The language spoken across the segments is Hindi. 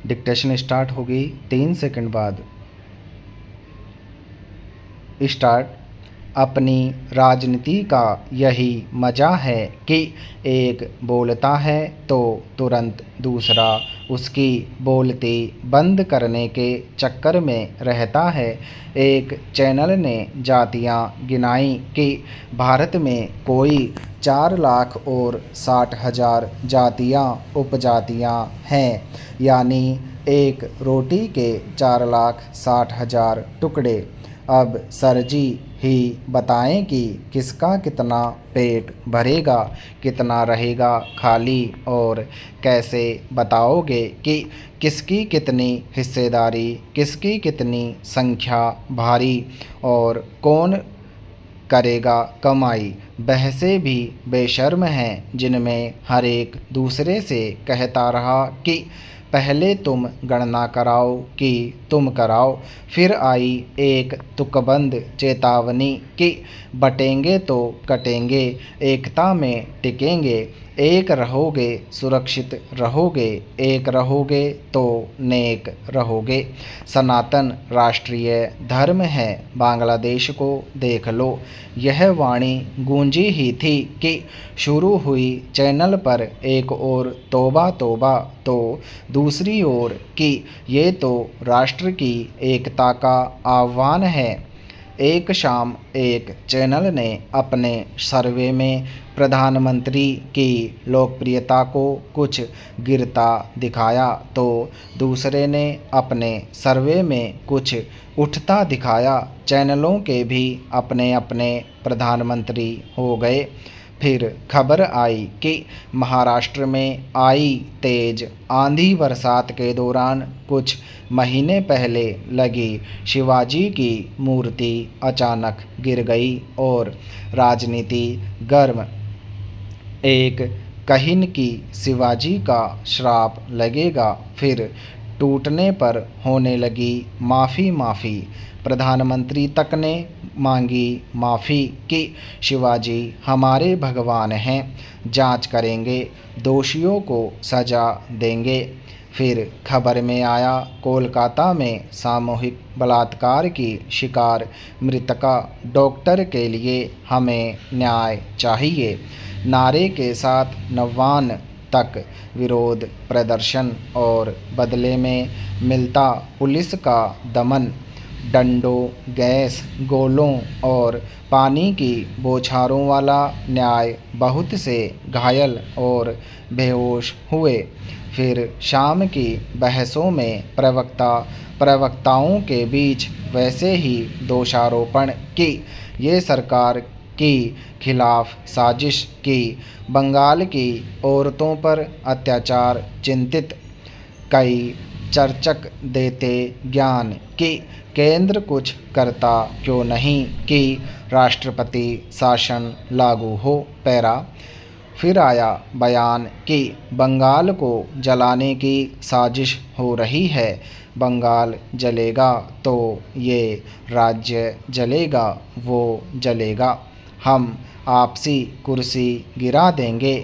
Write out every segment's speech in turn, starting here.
डिक्टेशन स्टार्ट होगी 3 सेकंड बाद। स्टार्ट। अपनी राजनीति का यही मज़ा है कि एक बोलता है तो तुरंत दूसरा उसकी बोलती बंद करने के चक्कर में रहता है। एक चैनल ने जातियां गिनाई कि भारत में कोई 4 लाख और 60,000 जातियां उपजातियां हैं, यानी एक रोटी के 4,60,000 टुकड़े। अब सर जी ही बताएं कि किसका कितना पेट भरेगा, कितना रहेगा खाली, और कैसे बताओगे कि किसकी कितनी हिस्सेदारी, किसकी कितनी संख्या भारी, और कौन करेगा कमाई। बहसें भी बेशर्म हैं जिनमें हर एक दूसरे से कहता रहा कि पहले तुम गणना कराओ कि तुम कराओ। फिर आई एक तुकबंद चेतावनी कि बटेंगे तो कटेंगे, एकता में टिकेंगे, एक रहोगे सुरक्षित रहोगे, एक रहोगे तो नेक रहोगे। सनातन राष्ट्रीय धर्म है, बांग्लादेश को देख लो। यह वाणी गूंजी ही थी कि शुरू हुई चैनल पर एक और तौबा तौबा, तो दूसरी ओर कि ये तो राष्ट्र की एकता का आह्वान है। एक शाम एक चैनल ने अपने सर्वे में प्रधानमंत्री की लोकप्रियता को कुछ गिरता दिखाया, तो दूसरे ने अपने सर्वे में कुछ उठता दिखाया। चैनलों के भी अपने अपने प्रधानमंत्री हो गए। फिर खबर आई कि महाराष्ट्र में आई तेज आंधी बरसात के दौरान कुछ महीने पहले लगी शिवाजी की मूर्ति अचानक गिर गई और राजनीति गर्म। एक कहिन की शिवाजी का श्राप लगेगा, फिर टूटने पर होने लगी माफ़ी। प्रधानमंत्री तक ने मांगी माफ़ी कि शिवाजी हमारे भगवान हैं, जांच करेंगे, दोषियों को सज़ा देंगे। फिर खबर में आया कोलकाता में सामूहिक बलात्कार की शिकार मृतका डॉक्टर के लिए हमें न्याय चाहिए नारे के साथ नवान तक विरोध प्रदर्शन, और बदले में मिलता पुलिस का दमन, डंडों, गैस गोलों और पानी की बौछारों वाला न्याय। बहुत से घायल और बेहोश हुए। फिर शाम की बहसों में प्रवक्ताओं के बीच वैसे ही दोषारोपण कि ये सरकार की खिलाफ साजिश की, बंगाल की औरतों पर अत्याचार चिंतित, कई चर्चक देते ज्ञान कि केंद्र कुछ करता क्यों नहीं कि राष्ट्रपति शासन लागू हो। पैरा। फिर आया बयान कि बंगाल को जलाने की साजिश हो रही है। बंगाल जलेगा तो ये राज्य जलेगा, वो जलेगा, हम आपसी कुर्सी गिरा देंगे।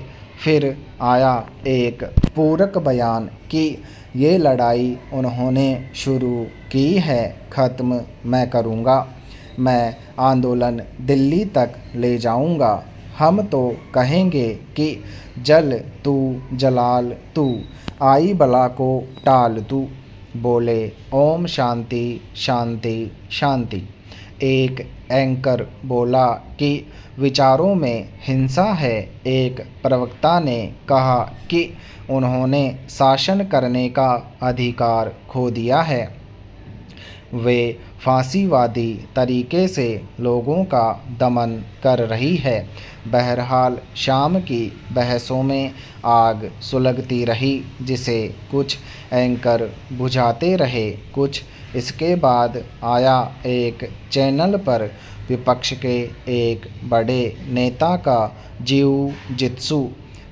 फिर आया एक पूरक बयान कि ये लड़ाई उन्होंने शुरू की है, ख़त्म मैं करूँगा, मैं आंदोलन दिल्ली तक ले जाऊँगा। हम तो कहेंगे कि जल तू जलाल तू, आई बला को टाल तू। बोले ओम शांति शांति शांति। एक एंकर बोला कि विचारों में हिंसा है। एक प्रवक्ता ने कहा कि उन्होंने शासन करने का अधिकार खो दिया है, वे फांसीवादी तरीके से लोगों का दमन कर रही है। बहरहाल शाम की बहसों में आग सुलगती रही, जिसे कुछ एंकर बुझाते रहे, कुछ। इसके बाद आया एक चैनल पर विपक्ष के एक बड़े नेता का जिउ जित्सु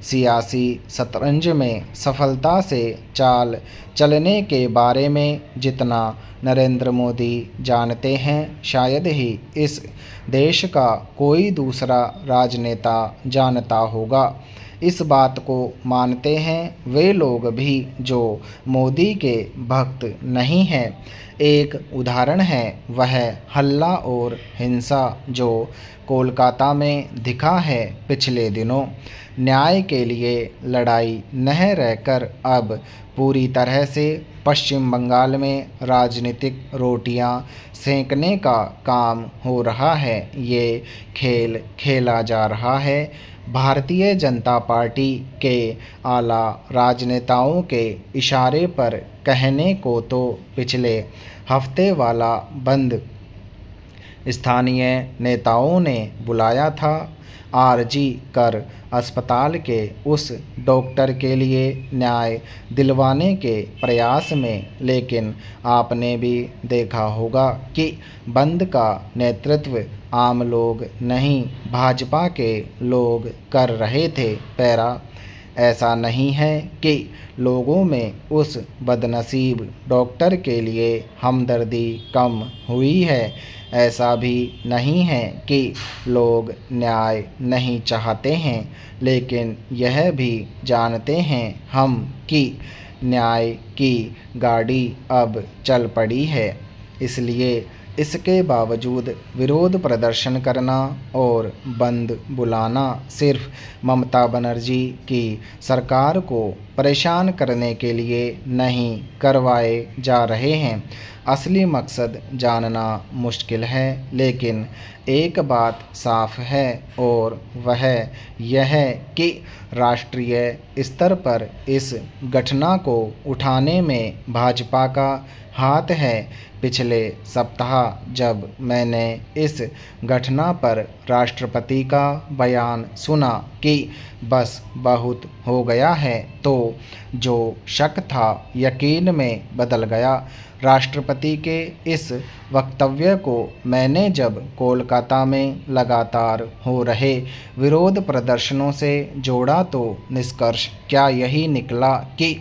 सियासी शतरंज में सफलता से चाल चलने के बारे में जितना नरेंद्र मोदी जानते हैं, शायद ही इस देश का कोई दूसरा राजनेता जानता होगा। इस बात को मानते हैं वे लोग भी जो मोदी के भक्त नहीं हैं। एक उदाहरण है वह हल्ला और हिंसा जो कोलकाता में दिखा है पिछले दिनों। न्याय के लिए लड़ाई न रहकर अब पूरी तरह से पश्चिम बंगाल में राजनीतिक रोटियां सेंकने का काम हो रहा है। ये खेल खेला जा रहा है। भारतीय जनता पार्टी के आला राजनेताओं के इशारे पर कहने को तो पिछले हफ्ते वाला बंद स्थानीय नेताओं ने बुलाया था आरजी कर अस्पताल के उस डॉक्टर के लिए न्याय दिलवाने के प्रयास में, लेकिन आपने भी देखा होगा कि बंद का नेतृत्व आम लोग नहीं भाजपा के लोग कर रहे थे। पैरा ऐसा नहीं है कि लोगों में उस बदनसीब डॉक्टर के लिए हमदर्दी कम हुई है। ऐसा भी नहीं है कि लोग न्याय नहीं चाहते हैं, लेकिन यह भी जानते हैं हम कि न्याय की गाड़ी अब चल पड़ी है। इसलिए इसके बावजूद विरोध प्रदर्शन करना और बंद बुलाना सिर्फ ममता बनर्जी की सरकार को परेशान करने के लिए नहीं करवाए जा रहे हैं। असली मकसद जानना मुश्किल है, लेकिन एक बात साफ है और वह यह है कि राष्ट्रीय स्तर पर इस घटना को उठाने में भाजपा का हाथ है। पिछले सप्ताह जब मैंने इस घटना पर राष्ट्रपति का बयान सुना कि बस बहुत हो गया है, तो जो शक था यकीन में बदल गया। राष्ट्रपति के इस वक्तव्य को मैंने जब कोलकाता में लगातार हो रहे विरोध प्रदर्शनों से जोड़ा तो निष्कर्ष क्या यही निकला कि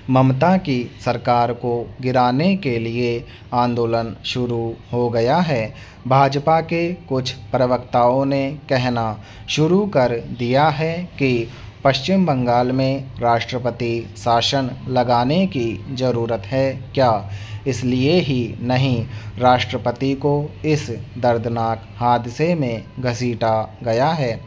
ममता की सरकार को गिराने के लिए आंदोलन शुरू हो गया है। भाजपा के कुछ प्रवक्ताओं ने कहना शुरू कर दिया है कि पश्चिम बंगाल में राष्ट्रपति शासन लगाने की ज़रूरत है। क्या इसलिए ही नहीं राष्ट्रपति को इस दर्दनाक हादसे में घसीटा गया है।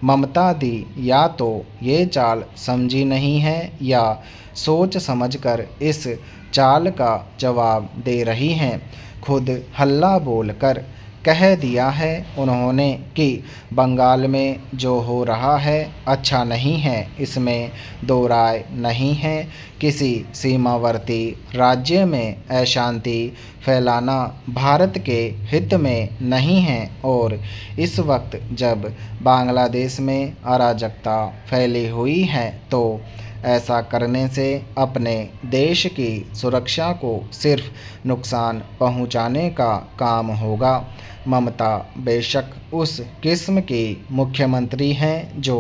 ममता दी या तो ये चाल समझी नहीं है या सोच समझकर इस चाल का जवाब दे रही हैं। खुद हल्ला बोलकर कह दिया है उन्होंने कि बंगाल में जो हो रहा है अच्छा नहीं है, इसमें दो राय नहीं है। किसी सीमावर्ती राज्य में अशांति फैलाना भारत के हित में नहीं है और इस वक्त जब बांग्लादेश में अराजकता फैली हुई है तो ऐसा करने से अपने देश की सुरक्षा को सिर्फ नुकसान पहुंचाने का काम होगा। ममता बेशक उस किस्म की मुख्यमंत्री हैं जो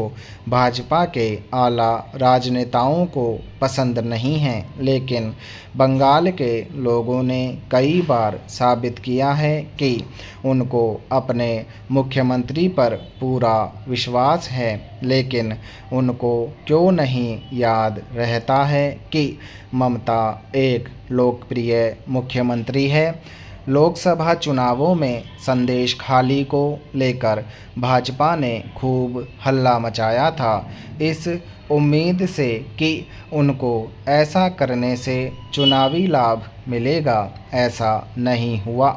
भाजपा के आला राजनेताओं को पसंद नहीं हैं, लेकिन बंगाल के लोगों ने कई बार साबित किया है कि उनको अपने मुख्यमंत्री पर पूरा विश्वास है। लेकिन उनको क्यों नहीं याद रहता है कि ममता एक लोकप्रिय मुख्यमंत्री है। लोकसभा चुनावों में संदेश खाली को लेकर भाजपा ने खूब हल्ला मचाया था, इस उम्मीद से कि उनको ऐसा करने से चुनावी लाभ मिलेगा। ऐसा नहीं हुआ।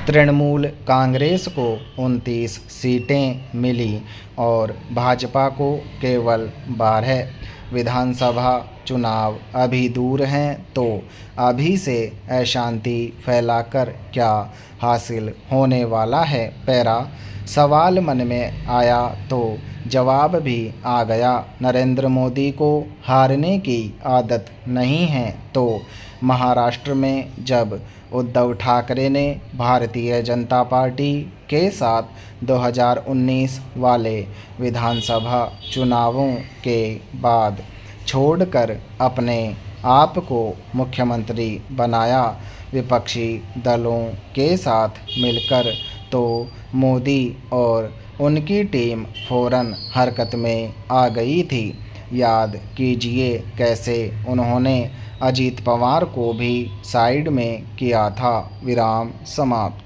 तृणमूल कांग्रेस को 29 सीटें मिली और भाजपा को केवल 12। विधानसभा चुनाव अभी दूर हैं, तो अभी से अशांति फैलाकर क्या हासिल होने वाला है। पैरा सवाल मन में आया तो जवाब भी आ गया। नरेंद्र मोदी को हारने की आदत नहीं है, तो महाराष्ट्र में जब उद्धव ठाकरे ने भारतीय जनता पार्टी के साथ 2019 वाले विधानसभा चुनावों के बाद छोड़कर अपने आप को मुख्यमंत्री बनाया विपक्षी दलों के साथ मिलकर, तो मोदी और उनकी टीम फ़ौरन हरकत में आ गई थी। याद कीजिए कैसे उन्होंने अजीत पवार को भी साइड में किया था। विराम समाप्त।